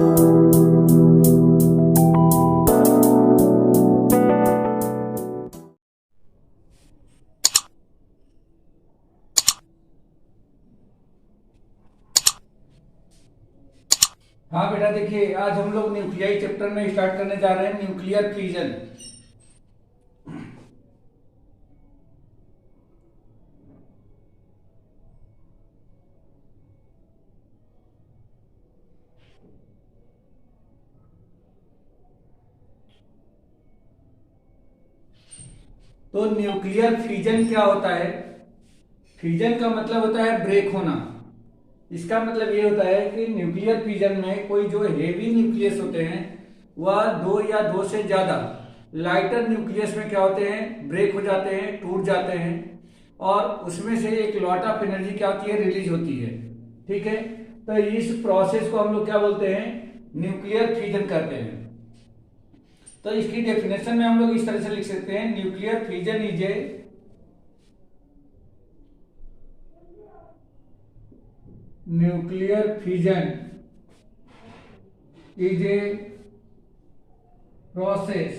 हाँ बेटा, देखिए आज हम लोग न्यूक्लियाई चैप्टर में स्टार्ट करने जा रहे हैं न्यूक्लियर फ्यूजन। तो न्यूक्लियर फ्यूजन क्या होता है? फ्यूजन का मतलब होता है ब्रेक होना। इसका मतलब ये होता है कि न्यूक्लियर फ्यूजन में कोई जो हेवी न्यूक्लियस होते हैं वह दो या दो से ज्यादा लाइटर न्यूक्लियस में क्या होते हैं, ब्रेक हो जाते हैं, टूट जाते हैं और उसमें से एक लॉट ऑफ एनर्जी क्या होती है, रिलीज होती है। ठीक है, तो इस प्रोसेस को हम लोग क्या बोलते हैं, न्यूक्लियर फ्यूजन कहते हैं। तो इसकी डेफिनेशन में हम लोग इस तरह से लिख सकते हैं, nuclear fusion is a nuclear fusion is a process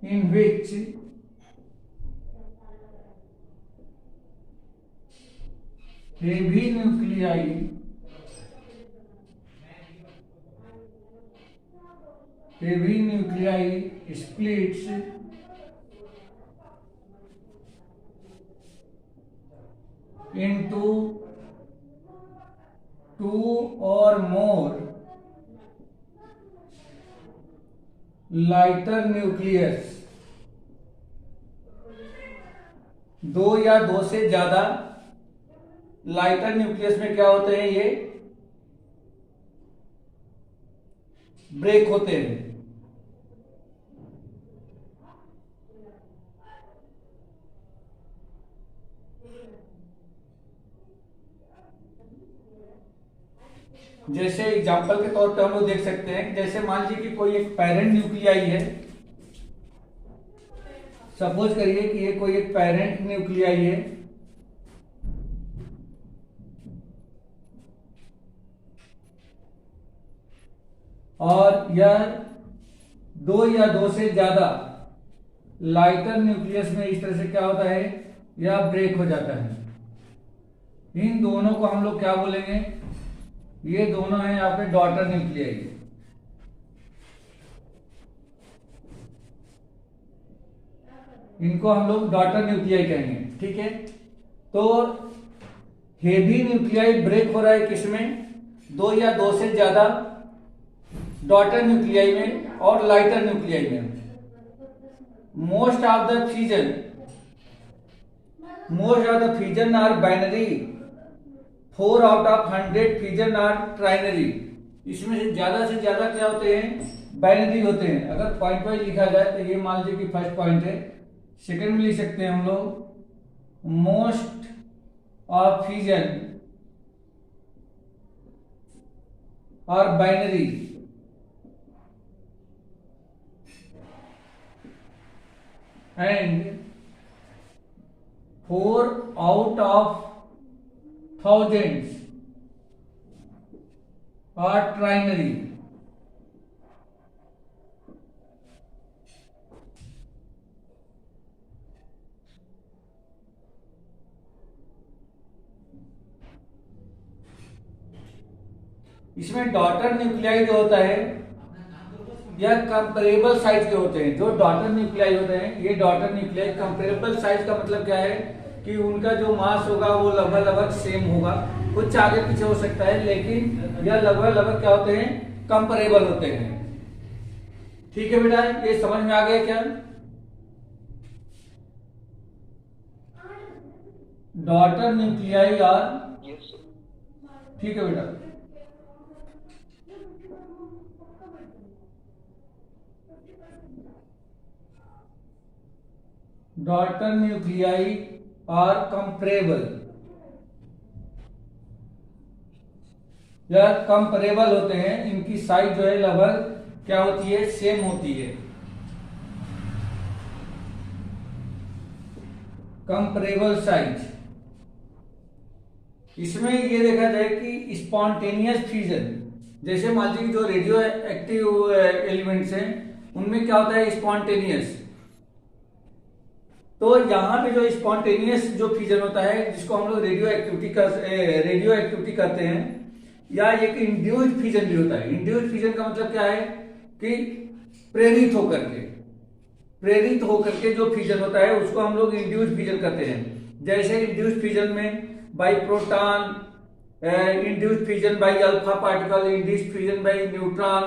in which heavy nuclei splits into two or more lighter nucleus। दो या दो से ज्यादा लाइटर न्यूक्लियस में क्या होते हैं, ये ब्रेक होते हैं। जैसे एग्जांपल के तौर पे हम लोग देख सकते हैं, जैसे मान लीजिए कि कोई एक पेरेंट न्यूक्लियाई है। सपोज करिए कि ये कोई एक पेरेंट न्यूक्लियाई है और यह दो या दो से ज्यादा लाइटर न्यूक्लियस में इस तरह से क्या होता है, यह ब्रेक हो जाता है। इन दोनों को हम लोग क्या बोलेंगे, ये दोनों हैं यहाँ पे डॉटर न्यूक्लियाई। इनको हम लोग डॉटर न्यूक्लियाई कहेंगे। ठीक है, तो हेवी न्यूक्लियाई ब्रेक हो रहा है किसमें, दो या दो से ज्यादा डॉटर न्यूक्लियाई में और लाइटर न्यूक्लियाई में। Most of the fusion are binary, 4 out of 100 fusion are trinary. इसमें से ज्यादा क्या होते हैं, बाइनरी होते हैं। अगर पॉइंट वाइज लिखा जाए तो ये मान लीजिए कि फर्स्ट पॉइंट है। सेकंड में लिख सकते हैं हम लोग, most of fusion are binary and 4 out of thousands are trinary। इसमें डॉटर न्यूक्लियाई जो होता है यह कंपेरेबल साइज के होते हैं। जो डॉटर न्यूक्लियाई होते हैं, ये डॉटर न्यूक्लियाई कंपेरेबल साइज का मतलब क्या है कि उनका जो मास होगा वो लगभग सेम होगा। कुछ आगे पीछे हो सकता है, लेकिन यह लगभग क्या होते हैं, कंपेरेबल होते हैं। ठीक है बेटा, ये समझ में आ गया क्या? डॉटर न्यूक्लियाई आर, ठीक है बेटा। डॉटर न्यूक्लियाई आर कंपेरेबल, या कंपेरेबल होते हैं। इनकी साइज जो है लगभग क्या होती है, सेम होती है। कंपेरेबल साइज इसमें ये देखा जाए कि स्पॉन्टेनियस फ्यूजन, जैसे मान लीजिए जो रेडियो एक्टिव एलिमेंट्स हैं उनमें क्या होता है स्पॉन्टेनियस। तो यहाँ पे जो स्पॉन्टेनियस जो फ्यूजन होता है जिसको हम लोग रेडियो एक्टिविटी करते हैं, या एक इंड्यूस्ड फ्यूजन भी होता है। इंड्यूस्ड फ्यूजन का मतलब क्या है कि प्रेरित होकर के जो फ्यूजन होता है उसको हम लोग इंड्यूस्ड फ्यूजन करते हैं। जैसे इंड्यूस्ड फ्यूजन में by proton, induced fusion by alpha particle, induced fusion by neutron.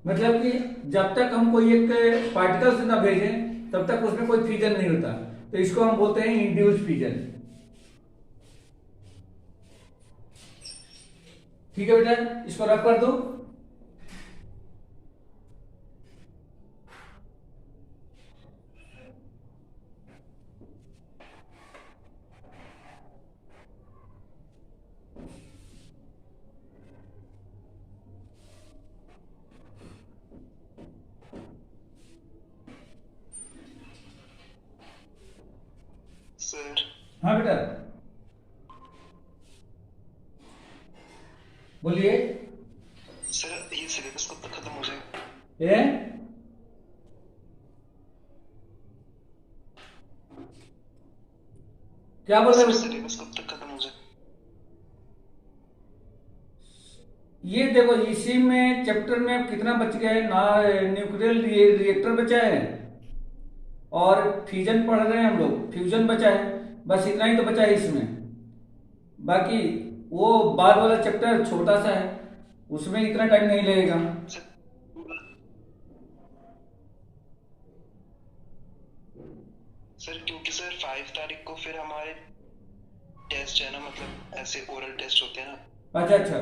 मतलब कि जब तक हम कोई एक पार्टिकल से ना भेजें तब तक उसमें कोई फ्यूजन नहीं होता, तो इसको हम बोलते हैं इंड्यूस्ड फ्यूजन। ठीक है बेटा, इसको रख कर दो। सर। हाँ बेटा बोलिए। सर ये सिलेबस कब तक खत्म हो जाएगा? ये क्या बोल रहे सर हो? सिलेबस कब तक खत्म हो जाएगा? ये देखो इसी में चैप्टर में अब कितना बच गया है ना, न्यूक्लियर रिएक्टर बचा है और फ्यूजन पढ़ रहे हैं हम लोग, फ्यूजन बचा है, बस इतना ही तो बचा है इसमें। बाकी वो बाद वाला चैप्टर छोटा सा है, उसमें इतना टाइम नहीं लगेगा। सर क्योंकि सर 5 तारीख को फिर हमारे टेस्ट है ना, मतलब ऐसे ओरल टेस्ट होते हैं ना। अच्छा अच्छा,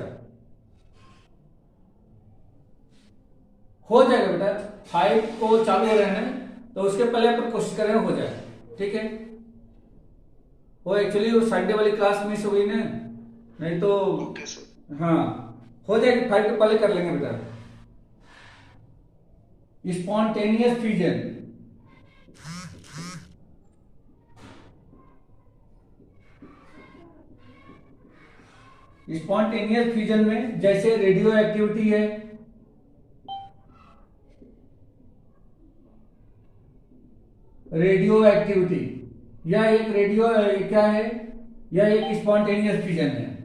हो जाएगा बेटा। 5 को चालू हो रहे हैं तो उसके पहले अपन कोशिश करें हो जाए, ठीक है। वो एक्चुअली वो संडे वाली क्लास मिस हो गई ना, नहीं तो ओके सर। हाँ हो जाएगी। 5 के पहले कर लेंगे बेटा। स्पॉन्टेनियस फ्यूजन, स्पॉन्टेनियस फ्यूजन में जैसे रेडियो एक्टिविटी है, रेडियो एक्टिविटी या एक रेडियो क्या है, या एक स्पॉन्टेनियस फ्यूजन है,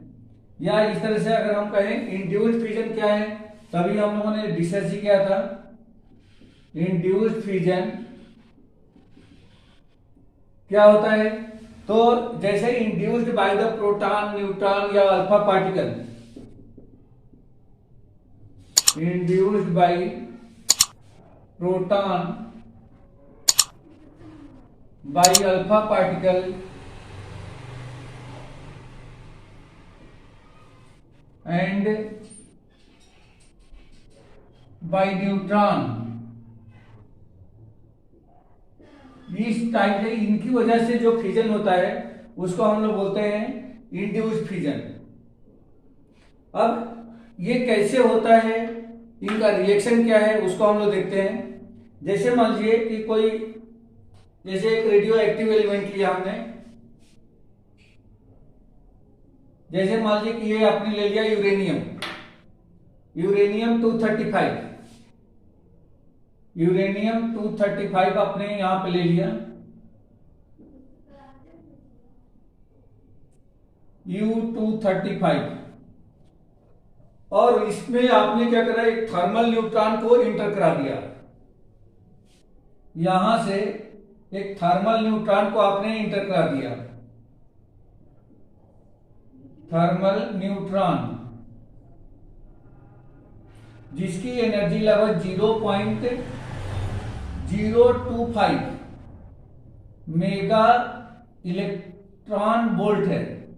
या इस तरह से अगर हम कहें इंड्यूस्ड फ्यूजन क्या है, तभी हम लोगों ने डिस्कस ही किया था। इंड्यूस्ड फ्यूजन क्या होता है, तो जैसे induced by the proton, neutron या alpha particle, induced by proton by alpha particle and by neutron। इस टाइप से इनकी वजह से जो फ्यूजन होता है उसको हम लोग बोलते हैं इंड्यूस्ड फ्यूजन। अब ये कैसे होता है, इनका रिएक्शन क्या है उसको हम लोग देखते हैं। जैसे मान लीजिए कि कोई, जैसे एक रेडियो एक्टिव एलिमेंट लिया हमने, जैसे मान लीजिए कि ये आपने ले लिया यूरेनियम, यूरेनियम 235, यूरेनियम 235 आपने यहां पे ले लिया, U235, और इसमें आपने क्या करा, एक थर्मल न्यूट्रॉन को इंटर करा दिया। यहां से एक थर्मल न्यूट्रॉन को आपने इंटर करा दिया, थर्मल न्यूट्रॉन जिसकी एनर्जी लगभग 0.025 मेगा इलेक्ट्रॉन वोल्ट है,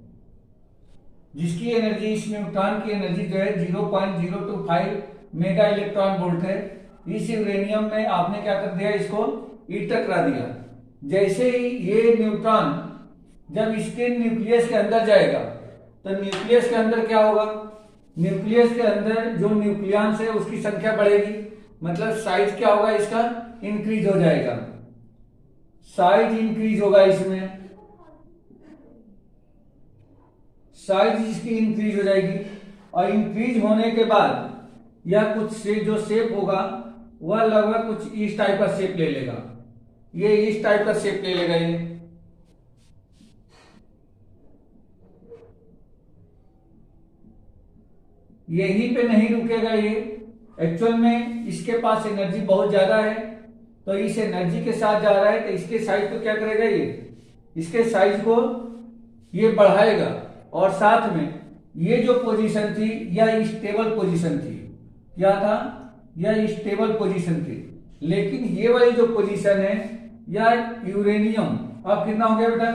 जिसकी एनर्जी, इस न्यूट्रॉन की एनर्जी जो है 0.025 मेगा इलेक्ट्रॉन वोल्ट है। इस यूरेनियम में आपने क्या कर दिया, इसको इंटर करा दिया। जैसे ही ये न्यूट्रॉन जब इसके न्यूक्लियस के अंदर जाएगा तो न्यूक्लियस के अंदर क्या होगा, न्यूक्लियस के अंदर जो न्यूक्लियॉन्स है उसकी संख्या बढ़ेगी, मतलब साइज क्या होगा, इसका इंक्रीज हो जाएगा, साइज इंक्रीज होगा, इसमें साइज इसकी इंक्रीज हो जाएगी, और इंक्रीज होने के बाद यह कुछ से जो शेप होगा वह लगभग कुछ इस टाइप का शेप ले लेगा। ये इस टाइप का शेप ले लेगा। ये यहीं पे नहीं रुकेगा। ये एक्चुअल में इसके पास एनर्जी बहुत ज्यादा है, तो इस एनर्जी के साथ जा रहा है, तो इसके साइज को क्या करेगा, ये इसके साइज को ये बढ़ाएगा। और साथ में ये जो पोजीशन थी यह स्टेबल पोजीशन थी। क्या था, यह स्टेबल पोजीशन थी। लेकिन ये वाली जो पोजीशन है यह यूरेनियम अब कितना हो गया बेटा,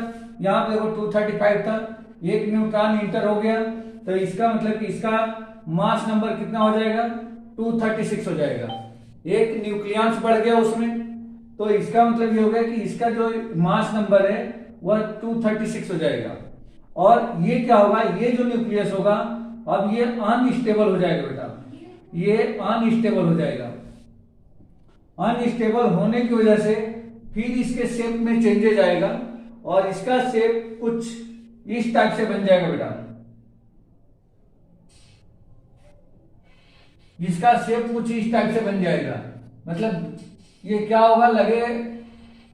यहाँ पे देखो 235 था, 1 न्यूट्रॉन इंटर हो गया, तो इसका मतलब कि इसका मास नंबर कितना हो जाएगा, 236 हो जाएगा। एक न्यूक्लियस बढ़ गया उसमें, तो इसका मतलब ये हो गया कि इसका जो मास नंबर है वह 236 हो जाएगा। और ये क्या होगा, ये जो न्यूक्लियस होगा अब ये अनस्टेबल हो जाएगा बेटा, ये अनस्टेबल हो जाएगा। अनस्टेबल होने की वजह से फिर इसके शेप में चेंजेज आएगा, और इसका शेप कुछ इस टाइप से बन जाएगा बेटा। इसका शेप कुछ इस टाइप से बन जाएगा, मतलब ये क्या होगा, लगे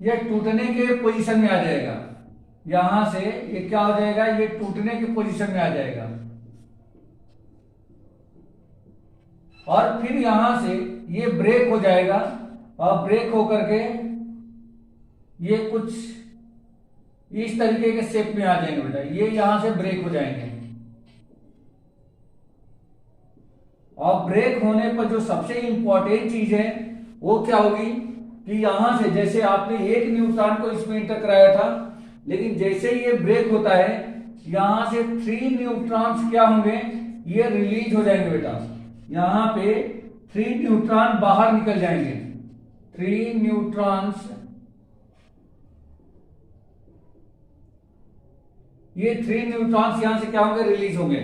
ये टूटने के पोजीशन में आ जाएगा। यहां से ये क्या हो जाएगा, ये टूटने की पोजीशन में आ जाएगा, और फिर यहां से ये ब्रेक हो जाएगा, और ब्रेक होकर के ये कुछ इस तरीके के शेप में आ जाएंगे बेटा। ये यहां से ब्रेक हो जाएंगे, और ब्रेक होने पर जो सबसे इंपॉर्टेंट चीज है वो क्या होगी कि यहां से जैसे आपने 1 न्यूट्रॉन को इसमें इंटर कराया था, लेकिन जैसे ही ये ब्रेक होता है यहां से 3 न्यूट्रॉन्स क्या होंगे, ये रिलीज हो जाएंगे बेटा। यहां पे 3 न्यूट्रॉन बाहर निकल जाएंगे, 3 न्यूट्रॉन्स, ये 3 न्यूट्रॉन्स यहां से क्या होंगे, रिलीज होंगे।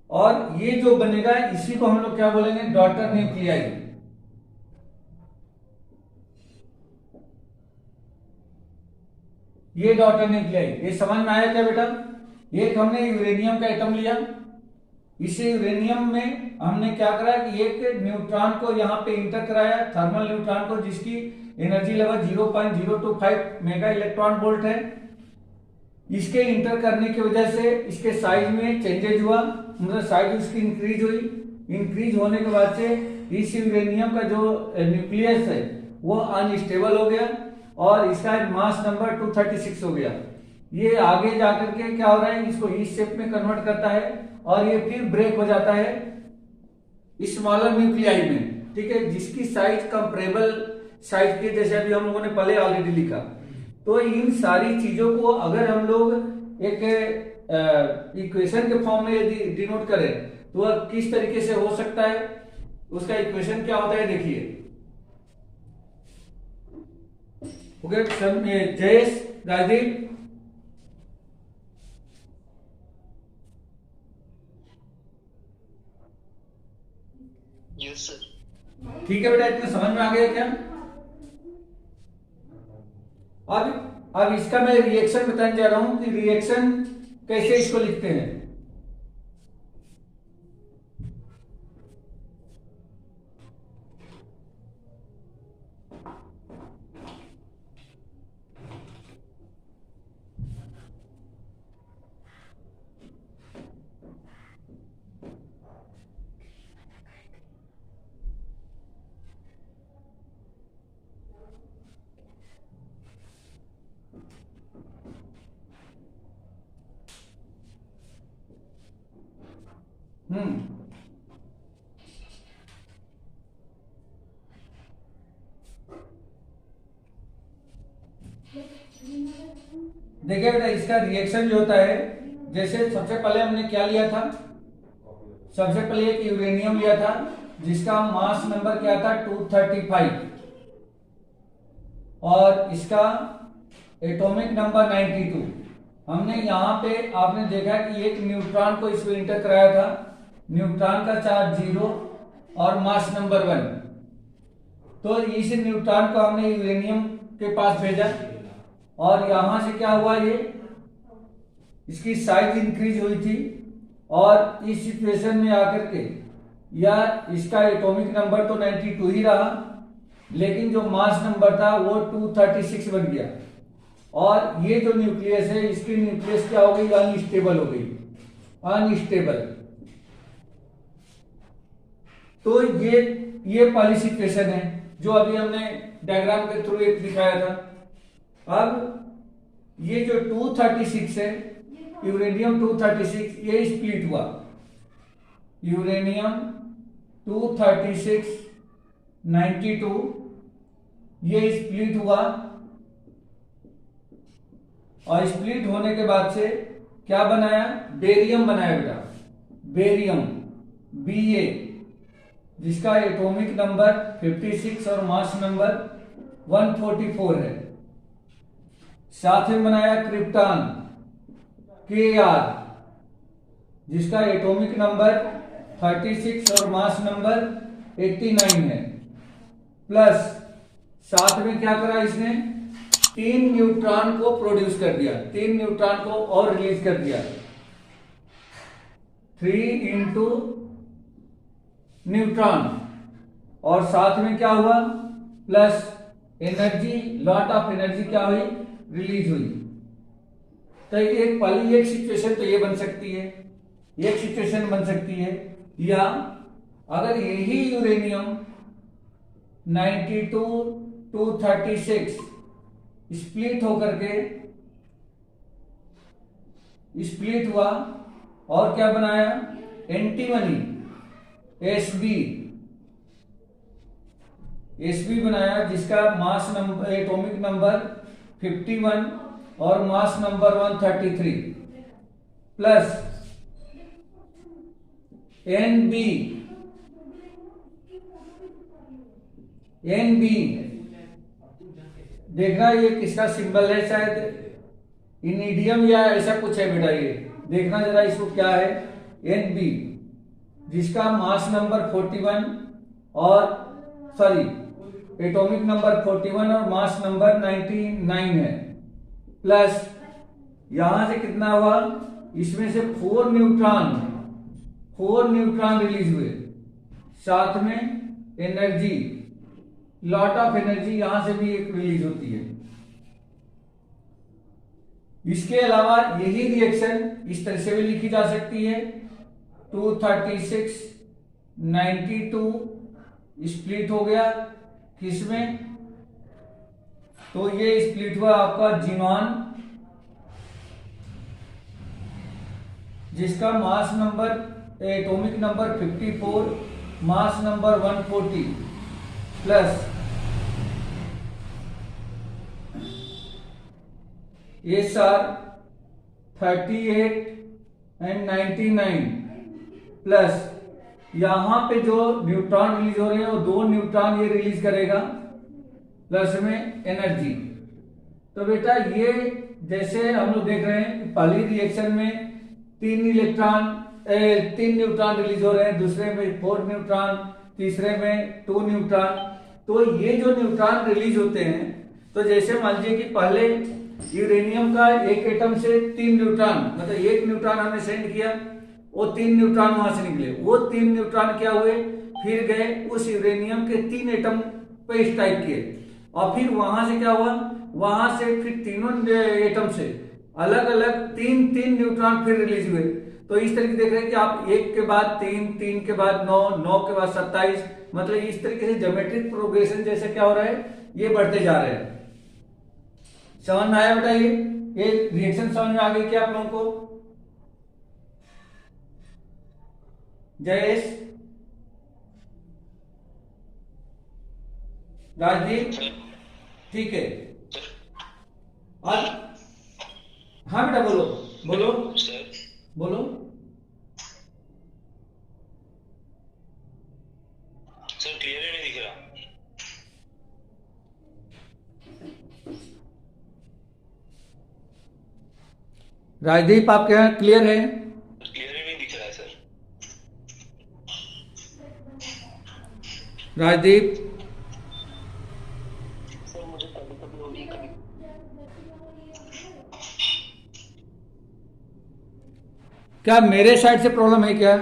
और ये जो बनेगा इसी को हम लोग क्या बोलेंगे, डॉटर न्यूक्लियाई। ये डॉटर न्यूक्लियाई, ये समझ में आया क्या बेटा। एक हमने यूरेनियम का एटम लिया, इसे यूरेनियम में हमने क्या करा कि एक न्यूट्रॉन को यहां पे इंटर कराया, थर्मल न्यूट्रॉन को, जिसकी energy level 0.025 mega electron volt है। इसके इंटर करने की वजह से इसके साइज में चेंजेज हुआ, मतलब साइज उसकी इंक्रीज हुई। इंक्रीज होने के बाद से इस यूरेनियम का जो न्यूक्लियस है वो अनस्टेबल हो गया, और इसका मास नंबर 236 हो गया। ये आगे जाकर के क्या हो रहा है, इसको इस शेप में कन्वर्ट करता है, और ये फिर ब्रेक हो जाता है स्मॉलर न्यूक्लियाई में, ठीक है, जिसकी साइज कंपरेबल साइज के, जैसे अभी हम लोगों ने पहले ऑलरेडी लिखा। तो इन सारी चीजों को अगर हम लोग एक इक्वेशन के फॉर्म में यदि डिनोट करें तो वह किस तरीके से हो सकता है, उसका इक्वेशन क्या होता है, देखिए। Okay Jayesh, Rajdeep, yes sir. ठीक है बेटा, इतना समझ में आ गया क्या। अब इसका मैं रिएक्शन बताने जा रहा हूं कि रिएक्शन कैसे इसको लिखते हैं। देखिए बेटा, इसका रिएक्शन जो होता है, जैसे सबसे पहले हमने क्या लिया था, सबसे पहले एक यूरेनियम लिया था जिसका मास नंबर क्या था 235, और इसका एटॉमिक नंबर 92। हमने यहाँ पे आपने देखा कि एक न्यूट्रॉन को इसमें इंटर कराया था, न्यूट्रॉन का चार्ज 0 और मास नंबर 1। तो इस न्यूट्रॉन को हमने यूरेनियम के पास भेजा, और यहां से क्या हुआ, इसकी साइज इंक्रीज हुई थी और इस सिचुएशन में आकर के या इसका एटॉमिक नंबर तो 92 ही रहा, लेकिन जो मास नंबर था वो 236 बन गया। और ये जो न्यूक्लियस है इसकी न्यूक्लियस क्या हो गई, अनस्टेबल हो गई, अनस्टेबल। तो ये पहली सिचुएशन है जो अभी हमने डायग्राम के थ्रू एक दिखाया था। अब ये जो 236 है, यूरेनियम 236, ये स्प्लिट हुआ, यूरेनियम 236 92 ये स्प्लिट हुआ। और स्प्लिट होने के बाद से क्या बनाया, बेरियम बनाया बेटा, बेरियम Ba, जिसका एटॉमिक नंबर 56 और मास नंबर 144 है। साथ में बनाया क्रिप्टॉन Kr, जिसका एटॉमिक नंबर 36 और मास नंबर 89 है। प्लस साथ में क्या करा इसने, 3 न्यूट्रॉन को प्रोड्यूस कर दिया, 3 न्यूट्रॉन को और रिलीज कर दिया, 3 इंटू न्यूट्रॉन। और साथ में क्या हुआ, plus energy, lot of energy क्या हुई, रिलीज हुई। तो एक पहली एक सिचुएशन तो ये बन सकती है, एक सिचुएशन बन सकती है। या अगर यही यूरेनियम 92 236 स्प्लिट होकर के स्प्लिट हुआ और क्या बनाया, एंटीमनी एसबी बनाया, जिसका मास नंबर, एटॉमिक नंबर 51 और मास नंबर 133। प्लस एनबी देखना ये किसका सिंबल है, शायद इनिडियम या ऐसा कुछ है बेटा, ये देखना जरा इसको क्या है, एनबी, जिसका मास नंबर 41 और एटॉमिक नंबर 41 और मास नंबर 99 है। प्लस यहां से कितना हुआ, इसमें से 4 न्यूट्रॉन रिलीज हुए। साथ में एनर्जी, लॉट ऑफ एनर्जी यहां से भी एक रिलीज होती है। इसके अलावा यही रिएक्शन इस तरह से भी लिखी जा सकती है, 236 92 स्प्लिट हो गया किसमें, तो ये स्प्लिट हुआ आपका जिनॉन, जिसका mass number, atomic number 54, mass number 140। Plus SR 38 and 99। Plus यहां पे जो न्यूट्रॉन रिलीज हो रहे हैं वो 2 न्यूट्रॉन ये रिलीज करेगा, प्लस में एनर्जी। तो बेटा ये जैसे हम लोग देख रहे हैं कि पहली रिएक्शन में 3 न्यूट्रॉन रिलीज हो रहे हैं, दूसरे में 4 न्यूट्रॉन, तीसरे में 2 न्यूट्रॉन। तो ये जो न्यूट्रॉन रिलीज होते हैं, तो जैसे मान लीजिए कि पहले यूरेनियम का एक एटम से 3 न्यूट्रॉन, मतलब 1 न्यूट्रॉन हमने सेंड किया, वो 3 न्यूट्रॉन वहां से निकले, वो 3 न्यूट्रॉन क्या हुए, फिर गए उस यूरेनियम के 3 एटम पे स्ट्राइक किए, और फिर वहां से क्या हुआ, वहां से फिर तीनों एटम से अलग अलग 3 न्यूट्रॉन फिर रिलीज हुए। तो इस तरीके देख रहे हैं कि आप 1 के बाद 3, 3 के बाद 9, 9 के बाद 27, मतलब इस तरीके से ज्योमेट्रिक प्रोग्रेशन जैसे क्या हो रहा है, ये बढ़ते जा रहे हैं। समझ में आया बेटा, ये रिएक्शन समझ में आ गई क्या आप लोगों को? जयेश, राजदीप, ठीक है। और हाँ बेटा बोलो बोलो बोलो। सर क्लियर नहीं दिख रहा। राजदीप आपके यहाँ क्लियर है? क्लियर ही नहीं दिख रहा है सर। राजदीप, सर मुझे कभी कभी हो रही, कभी क्या मेरे साइड से प्रॉब्लम है क्या?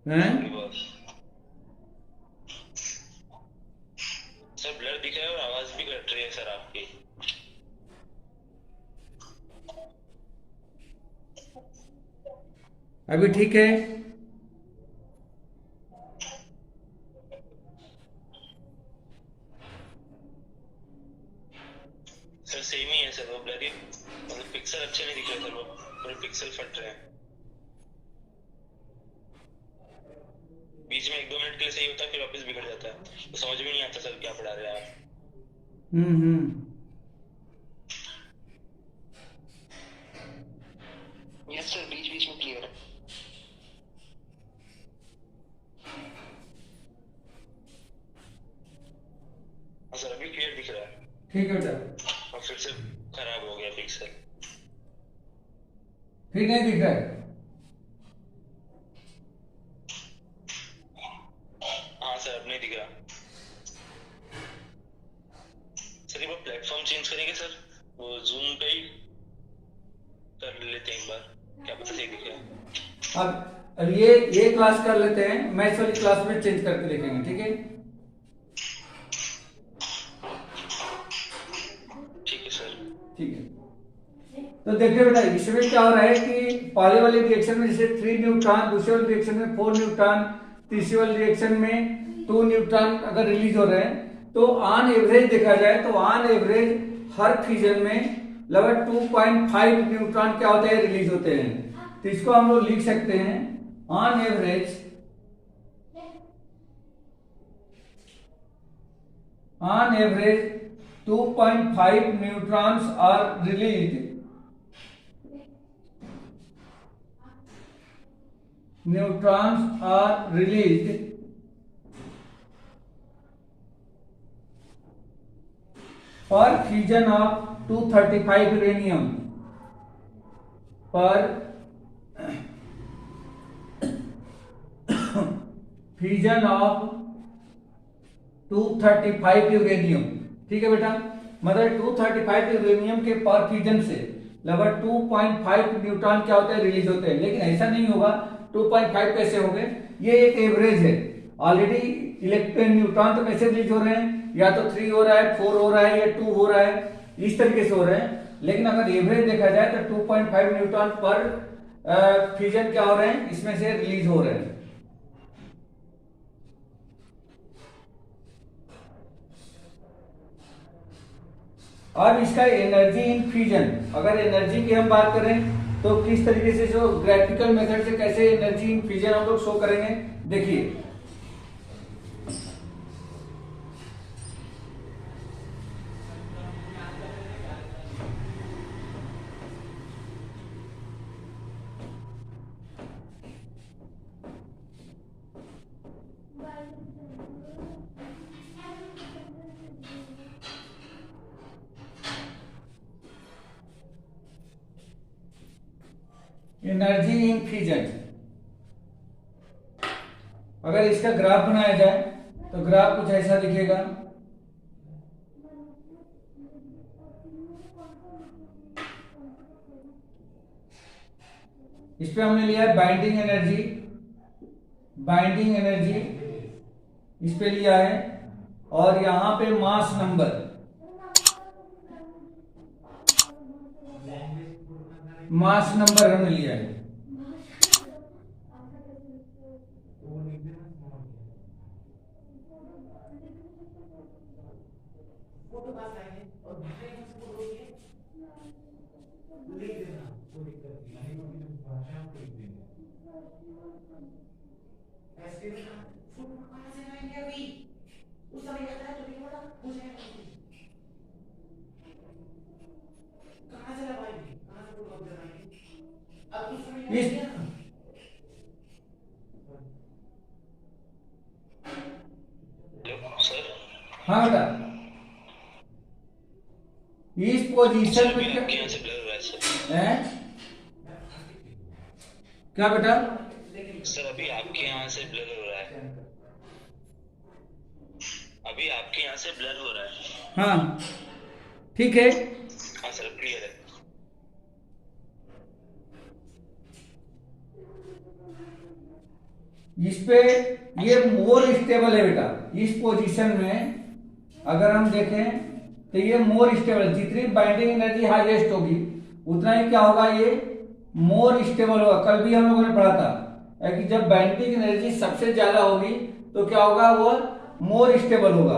हैं? सर ब्लर दिख रहा है और आवाज भी कट रही है सर आपकी। अभी ठीक है? सर सेम ही है सर, वो ब्लर ही मतलब पिक्सल अच्छे नहीं दिख रहे सर, वो पूरे पिक्सल फट रहे हैं। बीच में 1-2 मिनट के लिए सही होता है, फिर वापस बिगड़ जाता है, तो समझ में नहीं आता सर क्या पढ़ा रहे हैं आप। यस सर, बीच बीच में क्लियर है। हाँ सर अभी क्लियर दिख रहा है। ठीक है बेटा। और फिर से खराब हो गया पिक्सल। फिर नहीं दिख रहा है? हाँ सर अब नहीं दिख रहा सर। ये वो प्लेटफॉर्म चेंज करेंगे सर, वो जूम पे ही कर लेते हैं एक बार, क्या पता सही दिखे। अब ये क्लास कर लेते हैं, मैथ्स वाली क्लास में चेंज करके देखेंगे, ठीक है? ठीक है सर। ठीक है। तो देखिए बेटा, इसमें क्या हो रहा है कि पहले वाले रिएक्शन में जैसे 3 न्यूट्रॉन, दूसरे वाले रिएक्शन में 4 न्यूट्रॉन, तीसरे वाले रिएक्शन में 2 न्यूट्रॉन अगर रिलीज हो रहे हैं, तो ऑन एवरेज देखा जाए तो ऑन एवरेज हर फ्यूजन में लगभग 2.5 न्यूट्रॉन क्या होते हैं, रिलीज होते हैं। तो इसको हम लोग लिख सकते हैं on average 2.5 neutrons are released per fusion of 235 uranium per fusion of 235 uranium. ठीक है बेटा, मतलब 235 यूरेनियम के पर फ्यूजन से लगभग 2.5 न्यूट्रॉन क्या होते हैं, रिलीज होते हैं। लेकिन ऐसा नहीं होगा, 2.5 कैसे हो गए? ये एक एवरेज है। ऑलरेडी इलेक्ट्रॉन न्यूट्रॉन तो कैसे रिलीज हो रहे हैं, या तो 3 हो रहा है, 4 हो रहा है, या 2 हो रहा है, इस तरीके से हो रहे हैं। लेकिन अगर एवरेज देखा जाए तो 2.5 न्यूट्रॉन पर फ्यूजन क्या हो रहे हैं, इसमें से रिलीज हो रहे हैं। अब इसका एनर्जी इन फ्यूजन, अगर एनर्जी की हम बात करें तो किस तरीके से, जो ग्राफिकल मेथड से कैसे एनर्जी इन फ्यूजन हम लोग शो करेंगे, देखिए। एनर्जी इन फ्यूजन, अगर इसका ग्राफ बनाया जाए तो ग्राफ कुछ ऐसा दिखेगा। इस पे हमने लिया है बाइंडिंग एनर्जी इस पे लिया है, और यहां पे मास नंबर हमने लिया है। इस हाँ बेटा, इस पोजीशन में क्या बेटा? सर अभी आपके यहाँ से ब्लर हो रहा है। अभी आपके यहाँ से ब्लर हो रहा है। हाँ ठीक है, हाँ सर क्लियर है। इस पे ये मोर स्टेबल है बेटा। इस पोजीशन में अगर हम देखें तो ये मोर स्टेबल, जितनी बाइंडिंग एनर्जी हाईएस्ट होगी उतना ही क्या होगा, ये मोर स्टेबल होगा। कल भी हम लोगों ने पढ़ा था कि जब बाइंडिंग एनर्जी सबसे ज्यादा होगी तो क्या होगा, वो मोर स्टेबल होगा।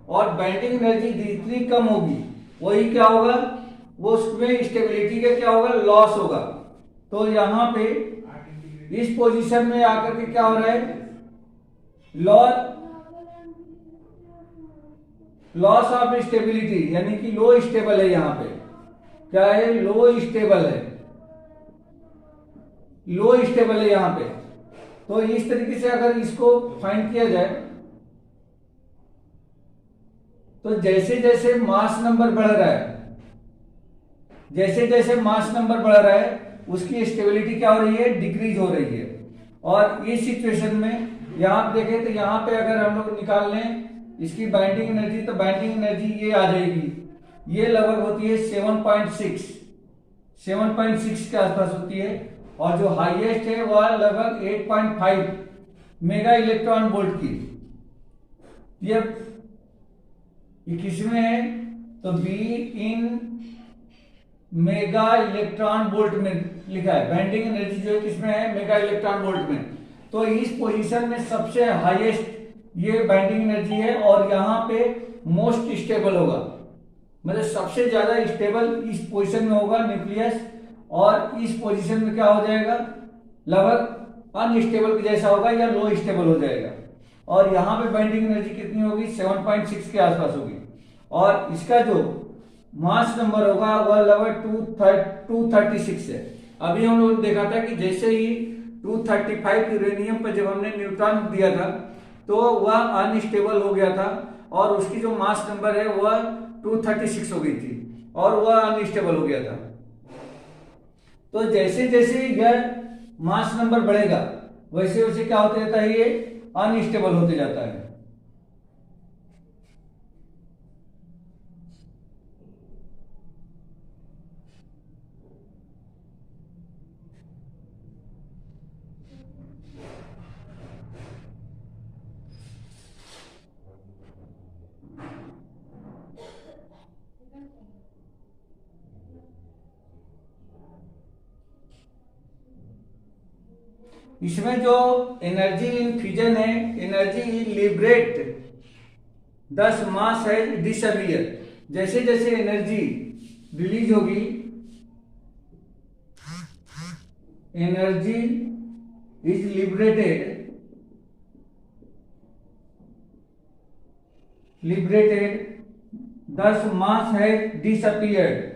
और बाइंडिंग एनर्जी जितनी कम होगी वही क्या होगा, वो उसमें स्टेबिलिटी का क्या होगा, लॉस होगा। तो यहाँ पे इस पोजीशन में आकर के क्या हो रहा है, लॉस ऑफ स्टेबिलिटी, यानी कि लो स्टेबल है। यहाँ पे क्या है, लो स्टेबल है, लो स्टेबल है यहाँ पे। तो इस तरीके से अगर इसको फाइंड किया जाए तो जैसे जैसे मास नंबर बढ़ रहा है, जैसे जैसे मास नंबर बढ़ रहा है उसकी स्टेबिलिटी क्या हो रही है, डिक्रीज हो रही है। और इस सिचुएशन में यहां आप देखें तो यहाँ पे अगर हम लोग निकाल लें इसकी बाइंडिंग एनर्जी, तो बाइंडिंग एनर्जी ये आ जाएगी, ये लगभग होती है 7.6 के आसपास होती है। और जो हाईएस्ट है वह लगभग 8.5 मेगा इलेक्ट्रॉन वोल्ट की। ये किसमें है, तो be in mega electron volt में लिखा है। बाइंडिंग एनर्जी जो है किसमें है, मेगा इलेक्ट्रॉन वोल्ट में। तो इस पोजीशन में सबसे हाईएस्ट ये बाइंडिंग एनर्जी है और यहाँ पे मोस्ट स्टेबल होगा, मतलब सबसे ज्यादा स्टेबल इस पोजीशन में होगा न्यूक्लियस। और इस पोजीशन में क्या हो जाएगा, लगभग अनस्टेबल के जैसा होगा या लो स्टेबल हो जाएगा। और यहाँ पे बाइंडिंग एनर्जी कितनी होगी, 7.6 के आसपास होगी। और इसका जो मास नंबर होगा वह लगभग 236 है। अभी हम लोगों ने देखा था कि जैसे ही 235 यूरेनियम पर जब हमने न्यूट्रॉन दिया था तो वह अनस्टेबल हो गया था और उसकी जो मास नंबर है वह 236 हो गई थी और वह अनस्टेबल हो गया था। तो जैसे जैसे यह मास नंबर बढ़ेगा वैसे वैसे क्या होते जाता है, ये अनस्टेबल होते जाता है। इसमें जो एनर्जी इन फ्यूजन है, एनर्जी लिबरेट 10 मास है डिसअपियर। जैसे जैसे एनर्जी रिलीज होगी, एनर्जी इज लिबरेटेड 10 मास है डिसअपियर्ड।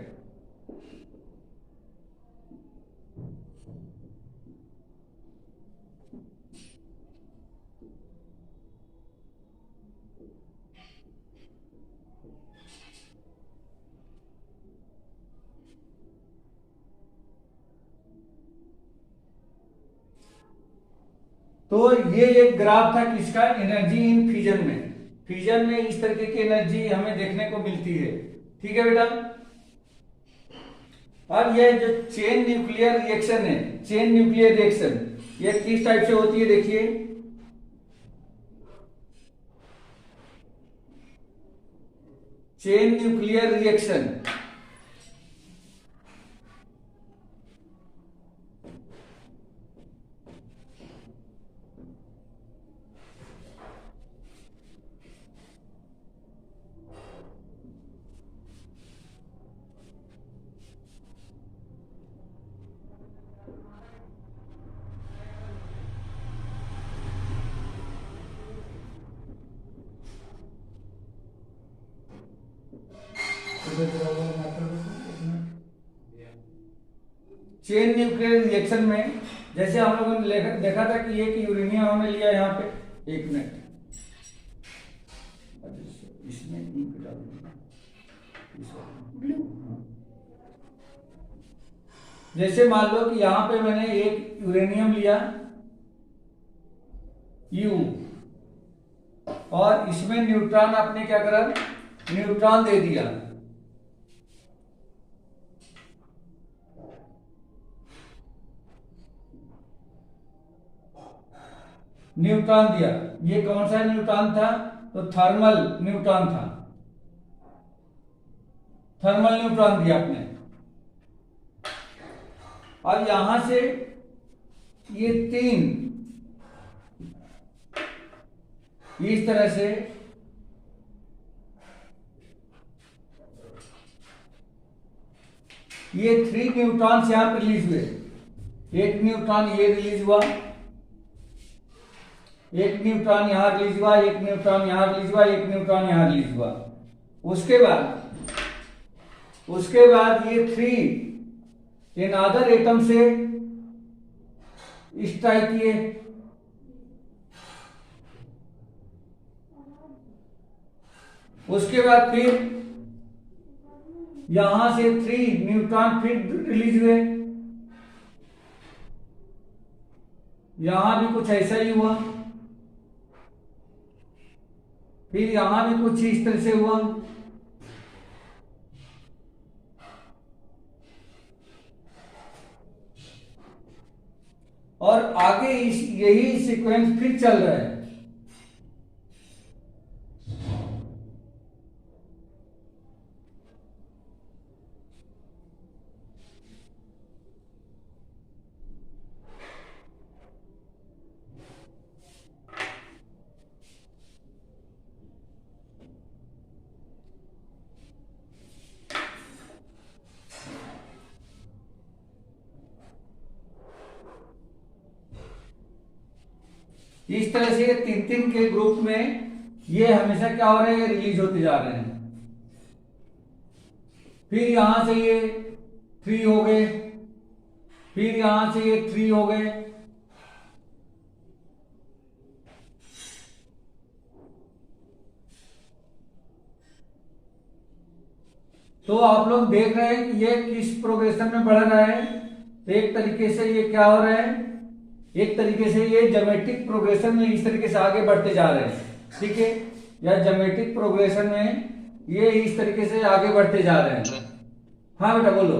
तो ये एक ग्राफ था किसका, एनर्जी इन फ्यूजन में। फ्यूजन में इस तरीके की एनर्जी हमें देखने को मिलती है। ठीक है बेटा। अब ये जो चेन न्यूक्लियर रिएक्शन है, चेन न्यूक्लियर रिएक्शन ये किस टाइप से होती है, देखिए। Chain nuclear reaction chain nuclear reaction में जैसे हम लोगों ने देखा था कि एक यूरेनियम हमने लिया यहाँ पे, एक मिनट इसमें इंक डाल ब्लू। जैसे मान लो कि यहाँ पे मैंने एक यूरेनियम लिया U, और इसमें न्यूट्रॉन आपने क्या करा, न्यूट्रॉन दे दिया। न्यूट्रॉन दिया, ये कौन सा न्यूट्रॉन था, तो थर्मल न्यूट्रॉन था, थर्मल न्यूट्रॉन दिया आपने। अब यहां से ये 3 इस तरह से ये 3 न्यूट्रॉन यहां पर रिलीज हुए। एक न्यूट्रॉन ये रिलीज हुआ, एक न्यूट्रॉन यहां रिलीज हुआ, एक न्यूट्रॉन यहां रिलीज हुआ, एक न्यूट्रॉन यहां रिलीज हुआ। उसके बाद ये 3 इन अदर एटम से स्ट्राइक किए। उसके बाद फिर यहां से 3 न्यूट्रॉन फिर रिलीज हुए। यहां भी कुछ ऐसा ही हुआ, फिर यहां भी कुछ इस तरह से हुआ। और आगे यही सीक्वेंस फिर चल रहा है। इस तरह से 3-3 के ग्रुप में ये हमेशा क्या हो रहे हैं, रिलीज होते जा रहे हैं। फिर यहां से ये 3 हो गए, फिर यहां से ये 3 हो गए। तो आप लोग देख रहे हैं कि ये किस प्रोग्रेशन में बढ़ रहा है। तो एक तरीके से ये क्या हो रहा है, एक तरीके से ये ज्योमेट्रिक प्रोग्रेशन में इस तरीके से आगे बढ़ते जा रहे हैं, ठीक है। या ज्योमेट्रिक प्रोग्रेशन में ये इस तरीके से आगे बढ़ते जा रहे हैं। हाँ बेटा बोलो,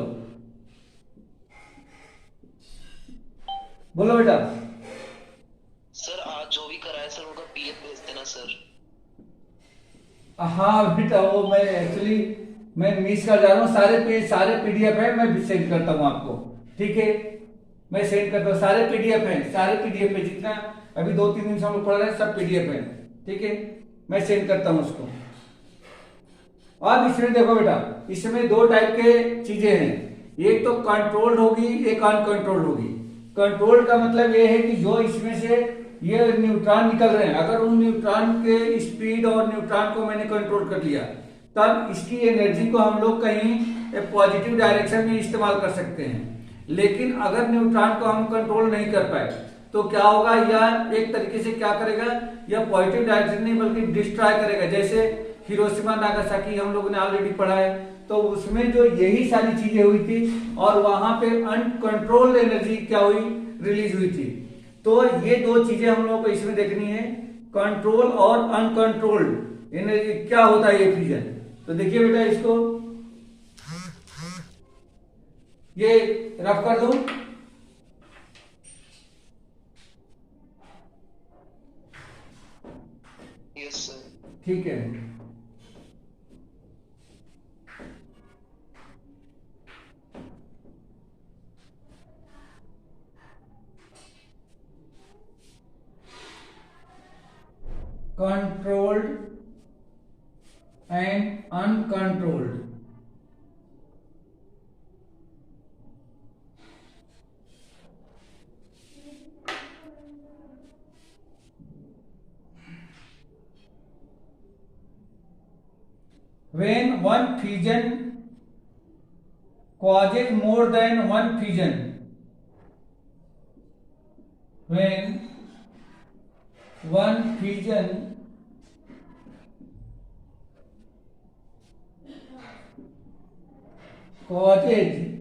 बोलो बेटा। सर आज जो भी कराया सर उनका पीएफ भेज देना सर। हाँ बेटा, वो मैं एक्चुअली मैं मिस कर जा रहा हूँ। सारे पीडीएफ है, मैं सेंड करता हूँ आपको, ठीक है। मैं सेंड करता हूँ, सारे पीडीएफ है, सारे पीडीएफ में जितना अभी 2-3 दिन से हम लोग पढ़ रहे हैं सब पीडीएफ है, ठीक है। मैं सेंड करता हूँ उसको। अब इसमें देखो बेटा, इसमें 2 टाइप के चीजें हैं। एक तो कंट्रोल्ड होगी, एक अनकंट्रोल्ड होगी। कंट्रोल्ड का मतलब ये है कि जो इसमें से ये न्यूट्रॉन निकल रहे हैं, अगर उन न्यूट्रॉन के स्पीड और न्यूट्रॉन को मैंने कंट्रोल कर लिया, तब इसकी एनर्जी को हम लोग कहीं पॉजिटिव डायरेक्शन में इस्तेमाल कर सकते हैं। लेकिन अगर न्यूट्रॉन को हम कंट्रोल नहीं कर पाए तो क्या होगा, या एक तरीके से क्या करेगा, या पॉजिटिव डायरेक्शन नहीं बल्कि डिस्ट्रॉय करेगा। जैसे हिरोशिमा नागासाकी हम लोगों ने ऑलरेडी पढ़ा है, तो उसमें जो यही सारी चीजें हुई थी और वहां पे अनकंट्रोल्ड एनर्जी क्या हुई, रिलीज हुई थी। तो ये 2 चीजें हम लोगों को इसमें देखनी है, कंट्रोल और अनकंट्रोल्ड एनर्जी क्या होता है ये फ्यूजन। तो देखिए बेटा, इसको ये रफ कर दूं। Yes sir. ठीक है, controlled and uncontrolled. When one fusion causes more than one fusion, when one fusion causes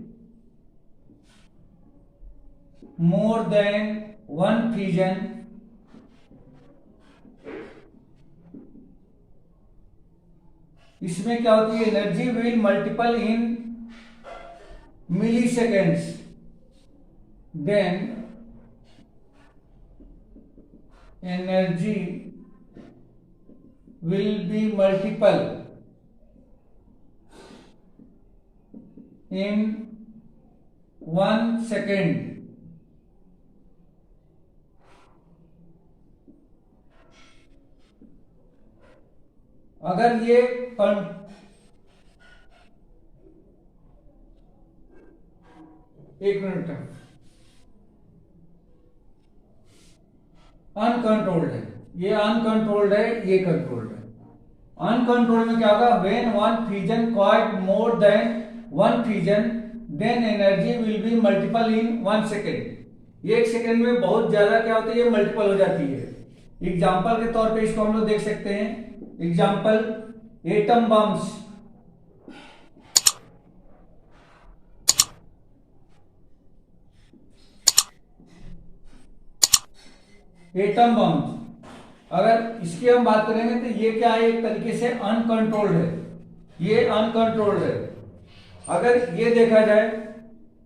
more than one fusion, इसमें क्या होती है, energy will multiple in milliseconds, then energy will be multiple in 1 second. अगर ये एक minute uncontrolled है, ये uncontrolled है, ये कंट्रोल्ड है। अनकंट्रोल्ड में क्या होगा, when one fusion quite more than one fusion then energy will be multiple in 1 second. 1 second में बहुत ज्यादा क्या होती है, मल्टीपल हो जाती है। एग्जाम्पल के तौर पे इसको हम लोग देख सकते हैं। Example, atom bombs, atom bombs अगर इसकी हम बात करेंगे तो ये क्या है, एक तरीके से अनकंट्रोल्ड है, ये अनकंट्रोल्ड है। अगर ये देखा जाए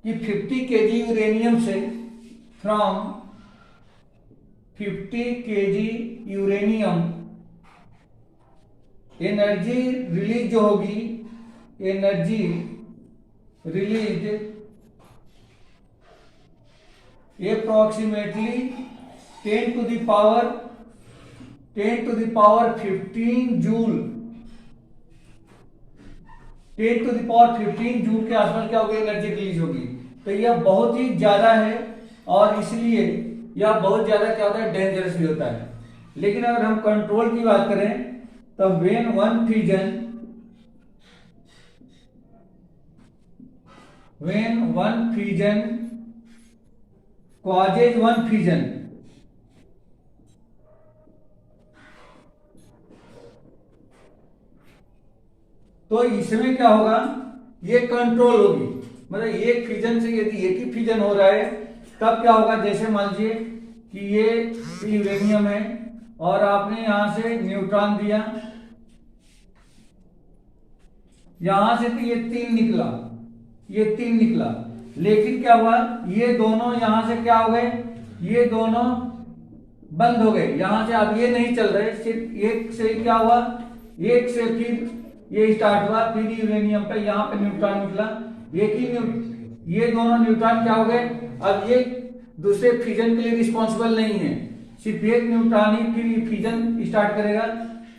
कि 50 केजी यूरेनियम से, from 50 KG uranium energy release जो होगी, energy release approximately 10 to the power 15 joule, 10 to the power 15 joule के आसपास क्या होगी, एनर्जी रिलीज होगी। तो यह बहुत ही ज्यादा है और इसलिए यह बहुत ज्यादा क्या होता है, डेंजरस भी होता है। लेकिन अगर हम कंट्रोल की बात करें तो when one fusion causes one fusion, तो इसमें क्या होगा, ये कंट्रोल होगी। मतलब एक फ्यूजन से यदि एक ही फ्यूजन हो रहा है तब क्या होगा, जैसे मान लीजिए कि ये यूरेनियम है और आपने यहां से न्यूट्रॉन दिया, यहां से तो ये 3 निकला, ये 3 निकला, लेकिन क्या हुआ, ये दोनों यहां से क्या हो गए, ये दोनों बंद हो गए, यहां से अब ये नहीं चल रहे, सिर्फ एक से क्या हुआ, एक से फिर ये स्टार्ट हुआ, फिर यूरेनियम पे यहाँ पे न्यूट्रॉन निकला, एक ही ये दोनों न्यूट्रॉन क्या हो गए, अब ये दूसरे फ्यूजन के लिए रिस्पॉन्सिबल नहीं है, सिर्फ एक न्यूट्रॉन ही फिर फ्यूजन स्टार्ट करेगा,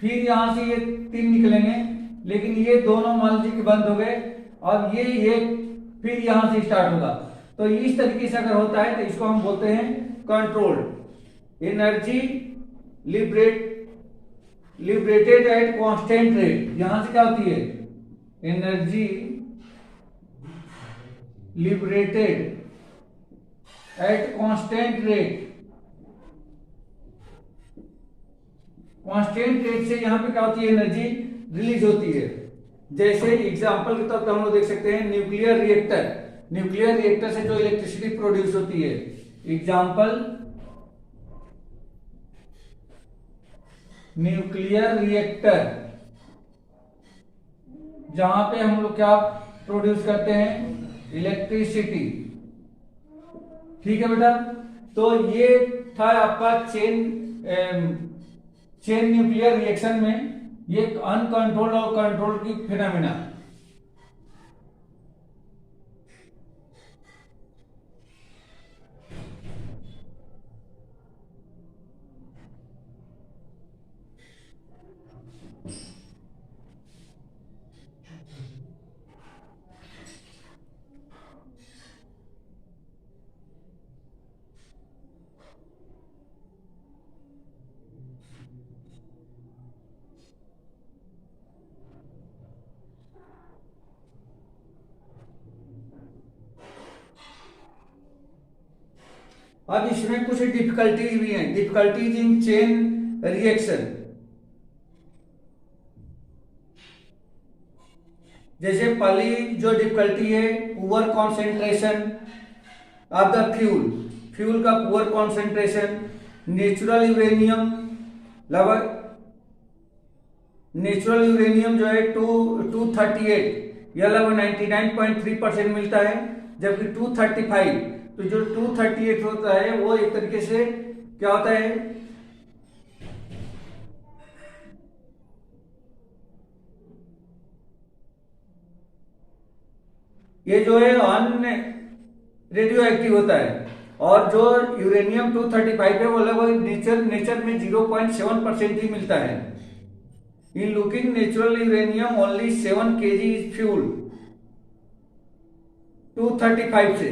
फिर यहां से ये 3 निकलेंगे, लेकिन ये दोनों मान लीजिए कि बंद हो गए, अब ये एक फिर यहां से स्टार्ट होगा। तो इस तरीके से अगर होता है तो इसको हम बोलते हैं controlled. Energy liberated at constant rate, यहां से क्या होती है, energy liberated at constant rate, constant rate से यहां पे क्या होती है, एनर्जी रिलीज होती है। जैसे एग्जांपल के तौर पर हम लोग देख सकते हैं न्यूक्लियर रिएक्टर, न्यूक्लियर रिएक्टर से जो इलेक्ट्रिसिटी प्रोड्यूस होती है। एग्जांपल, न्यूक्लियर रिएक्टर, जहां पे हम लोग क्या प्रोड्यूस करते हैं, इलेक्ट्रिसिटी। ठीक है बेटा, तो ये था आपका चेन न्यूक्लियर रिएक्शन में ये अनकंट्रोल्ड और कंट्रोल की फिनोमेना। अब इसमें कुछ डिफिकल्टीज भी हैं, डिफिकल्टीज इन चेन रिएक्शन। जैसे पहली जो डिफिकल्टी है, poor concentration of the fuel का पुअर कॉन्सेंट्रेशन, नेचुरल यूरेनियम लगभग नेचुरल यूरेनियम जो है 238, यह लगभग 99.3% मिलता है, जबकि 235, तो जो 238 होता है वो एक तरीके से क्या होता है, ये जो है अन रेडियो एक्टिव होता है, और जो यूरेनियम 235 है वो लगभग नेचर में 0.7% ही मिलता है। In looking natural uranium only 7 kg is fuel 235 से।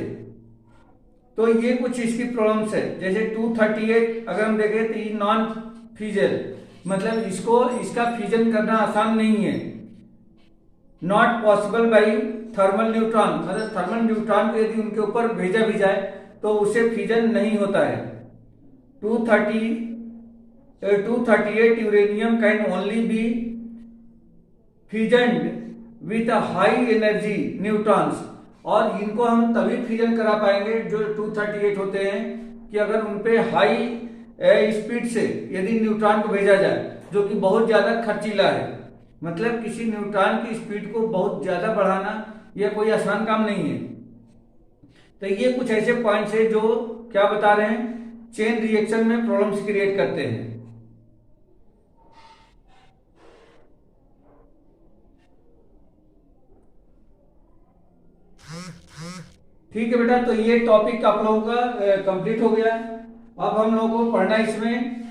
तो ये कुछ इसकी प्रॉब्लम्स है। जैसे 238 अगर हम देखें तो ये नॉन फ्यूजल, मतलब इसका फ्यूजन करना आसान नहीं है। Not possible by thermal neutron, मतलब थर्मल न्यूट्रॉन को यदि उनके ऊपर भेजा भी जाए तो उससे फ्यूजन नहीं होता है। 238 uranium can only be fusioned with high energy neutrons, और इनको हम तभी फ्यूजन करा पाएंगे जो 238 होते हैं कि अगर उनपे हाई स्पीड से यदि न्यूट्रॉन को भेजा जाए, जो कि बहुत ज्यादा खर्चीला है। मतलब किसी न्यूट्रॉन की स्पीड को बहुत ज्यादा बढ़ाना यह कोई आसान काम नहीं है। तो ये कुछ ऐसे पॉइंट्स है जो क्या बता रहे हैं, चेन रिएक्शन में प्रॉब्लम्स क्रिएट करते हैं। ठीक है बेटा, तो ये टॉपिक आप लोगों का कंप्लीट हो गया। अब हम लोगों को पढ़ना इसमें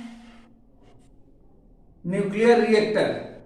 न्यूक्लियर रिएक्टर।